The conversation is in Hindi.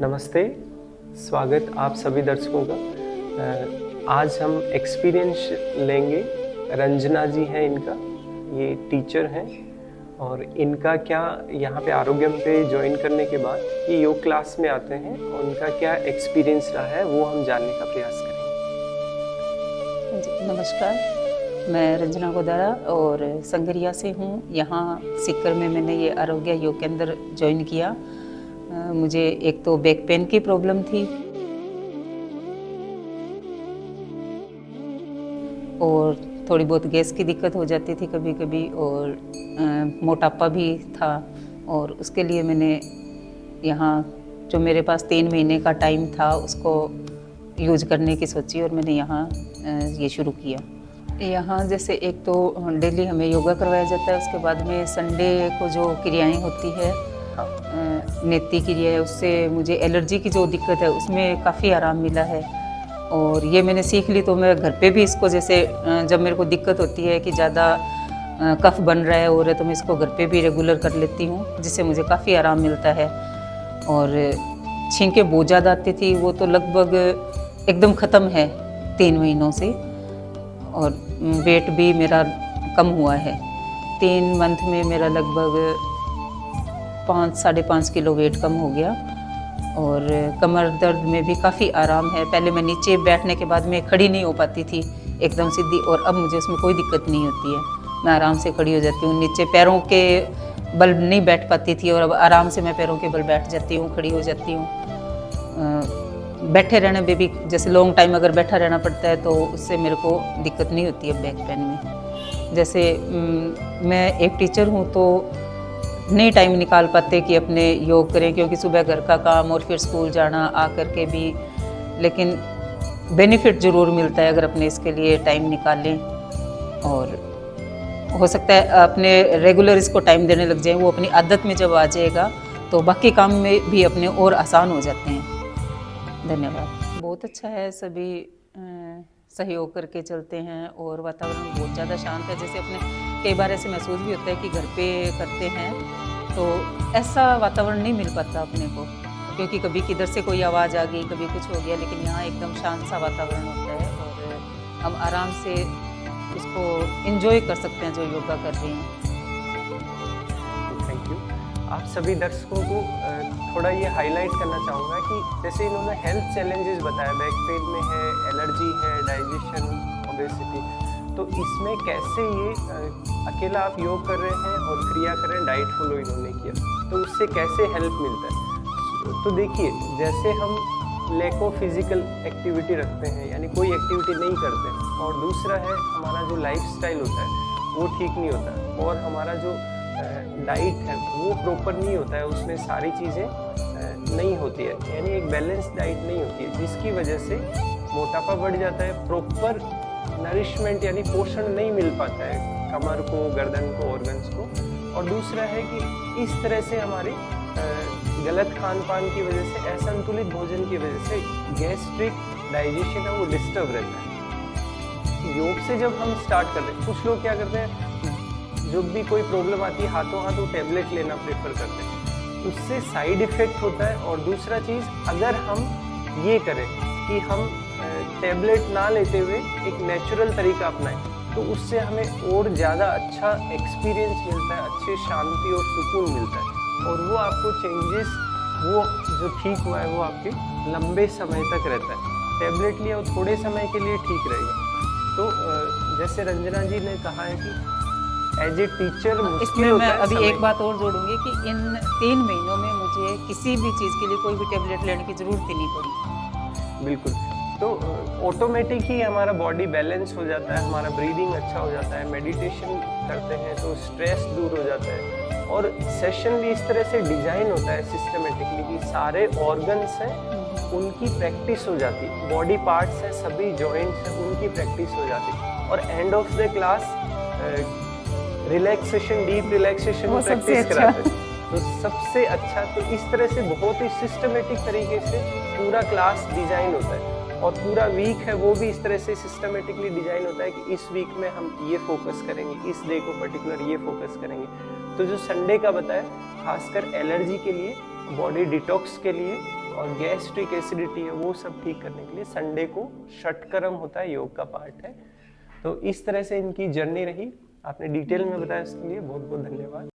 नमस्ते, स्वागत आप सभी दर्शकों का। आज हम एक्सपीरियंस लेंगे। रंजना जी हैं इनका, ये टीचर हैं और इनका क्या यहाँ पे आरोग्यम पे ज्वाइन करने के बाद ये योग क्लास में आते हैं और उनका क्या एक्सपीरियंस रहा है वो हम जानने का प्रयास करेंगे। जी, नमस्कार। मैं रंजना गोदारा और संगरिया से हूँ। यहाँ सीकर में मैंने ये आरोग्य योग केंद्र ज्वाइन किया। मुझे एक तो बैक पेन की प्रॉब्लम थी और थोड़ी बहुत गैस की दिक्कत हो जाती थी कभी कभी, और मोटापा भी था। और उसके लिए मैंने यहाँ जो मेरे पास 3 महीने का टाइम था उसको यूज करने की सोची और मैंने यहाँ ये शुरू किया। यहाँ जैसे एक तो डेली हमें योगा करवाया जाता है, उसके बाद में संडे को जो क्रियाएं होती है, नेति क्रिया है, उससे मुझे एलर्जी की जो दिक्कत है उसमें काफ़ी आराम मिला है। और ये मैंने सीख ली तो मैं घर पे भी इसको, जैसे जब मेरे को दिक्कत होती है कि ज़्यादा कफ बन रहा है और तो मैं इसको घर पे भी रेगुलर कर लेती हूँ, जिससे मुझे काफ़ी आराम मिलता है। और छींकें बहुत ज़्यादा आती थी, वो तो लगभग एकदम ख़त्म है 3 महीनों से। और वेट भी मेरा कम हुआ है। 3 मंथ में मेरा लगभग 5-5.5 किलो वेट कम हो गया। और कमर दर्द में भी काफ़ी आराम है। पहले मैं नीचे बैठने के बाद में खड़ी नहीं हो पाती थी एकदम सीधी, और अब मुझे उसमें कोई दिक्कत नहीं होती है। मैं आराम से खड़ी हो जाती हूँ। नीचे पैरों के बल नहीं बैठ पाती थी और अब आराम से मैं पैरों के बल बैठ जाती हूँ, खड़ी हो जाती हूँ। बैठे रहने में भी, जैसे लॉन्ग टाइम अगर बैठा रहना पड़ता है तो उससे मेरे को दिक्कत नहीं होती है बैक पेन में। जैसे मैं एक टीचर हूँ तो नहीं टाइम निकाल पाते कि अपने योग करें, क्योंकि सुबह घर का काम और फिर स्कूल जाना आ कर के भी, लेकिन बेनिफिट ज़रूर मिलता है अगर अपने इसके लिए टाइम निकालें। और हो सकता है अपने रेगुलर इसको टाइम देने लग जाएं, वो अपनी आदत में जब आ जाएगा तो बाकी काम में भी अपने और आसान हो जाते हैं। धन्यवाद। बहुत अच्छा है, सभी सहयोग करके चलते हैं और वातावरण बहुत ज़्यादा शांत है। जैसे अपने कई बार ऐसे महसूस भी होता है कि घर पे करते हैं तो ऐसा वातावरण नहीं मिल पाता अपने को, क्योंकि कभी किधर से कोई आवाज़ आ गई, कभी कुछ हो गया, लेकिन यहाँ एकदम शांत सा वातावरण होता है और हम आराम से उसको एंजॉय कर सकते हैं जो योगा कर रहे हैं। Thank you. आप सभी दर्शकों को थोड़ा ये हाईलाइट करना चाहूँगा कि जैसे इन्होंने हेल्थ चैलेंजेस बताया, बैक पेन में है, एलर्जी है, डाइजेशन, ओबेसिटी, तो इसमें कैसे ये अकेला आप योग कर रहे हैं और क्रिया कर रहे हैं, डाइट फॉलो इन्होंने किया, तो उससे कैसे हेल्प मिलता है। तो देखिए, जैसे हम लैक ऑफ फिजिकल एक्टिविटी रखते हैं, यानी कोई एक्टिविटी नहीं करते हैं, और दूसरा है हमारा जो लाइफस्टाइल होता है वो ठीक नहीं होता है, और हमारा जो डाइट है वो प्रॉपर नहीं होता है, उसमें सारी चीज़ें नहीं होती है, यानी एक बैलेंस डाइट नहीं होती है, जिसकी वजह से मोटापा बढ़ जाता है। प्रॉपर नरिशमेंट यानी पोषण नहीं मिल पाता है कमर को, गर्दन को, ऑर्गन्स को। और दूसरा है कि इस तरह से हमारे गलत खान पान की वजह से, असंतुलित भोजन की वजह से गैस्ट्रिक डाइजेशन है वो डिस्टर्ब रहता है। योग से जब हम स्टार्ट करते हैं, कुछ लोग क्या करते हैं, जब भी कोई प्रॉब्लम आती है हाथों हाथ वो टैबलेट लेना प्रेफर करते हैं, उससे साइड इफेक्ट होता है। और दूसरा चीज़, अगर हम ये करें कि हम टैबलेट ना लेते हुए एक नेचुरल तरीका अपनाएं, तो उससे हमें और ज़्यादा अच्छा एक्सपीरियंस मिलता है, अच्छी शांति और सुकून मिलता है, और वो आपको चेंजेस, वो जो ठीक हुआ है वो आपके लंबे समय तक रहता है। टैबलेट लिया वो थोड़े समय के लिए ठीक रहेगा। तो जैसे रंजना जी ने कहा है कि एज ए टीचर इसमें मैं अभी एक बात और जोड़ूंगी कि इन 3 महीनों में मुझे किसी भी चीज़ के लिए कोई भी टैबलेट लेने की ज़रूरत ही नहीं पड़ी। बिल्कुल। तो ऑटोमेटिक ही हमारा बॉडी बैलेंस हो जाता है, हमारा ब्रीदिंग अच्छा हो जाता है, मेडिटेशन करते हैं तो स्ट्रेस दूर हो जाता है। और सेशन भी इस तरह से डिज़ाइन होता है सिस्टमेटिकली कि सारे ऑर्गन्स हैं उनकी प्रैक्टिस हो जाती है, बॉडी पार्ट्स हैं, सभी जॉइंट्स हैं, उनकी प्रैक्टिस हो जाती है। और end of the class relaxation, deep relaxation practice कराते हैं। तो सबसे अच्छा, तो इस तरह से बहुत ही सिस्टमेटिक तरीके से पूरा क्लास डिज़ाइन होता है। और पूरा वीक है वो भी इस तरह से सिस्टमेटिकली डिज़ाइन होता है कि इस वीक में हम ये फोकस करेंगे, इस डे को पर्टिकुलर ये फोकस करेंगे। तो जो संडे का बताया, खासकर एलर्जी के लिए, बॉडी डिटॉक्स के लिए और गैस्ट्रिक एसिडिटी है वो सब ठीक करने के लिए संडे को षटकर्म होता है, योग का पार्ट है। तो इस तरह से इनकी जर्नी रही, आपने डिटेल में बताया, इसके लिए बहुत बहुत धन्यवाद।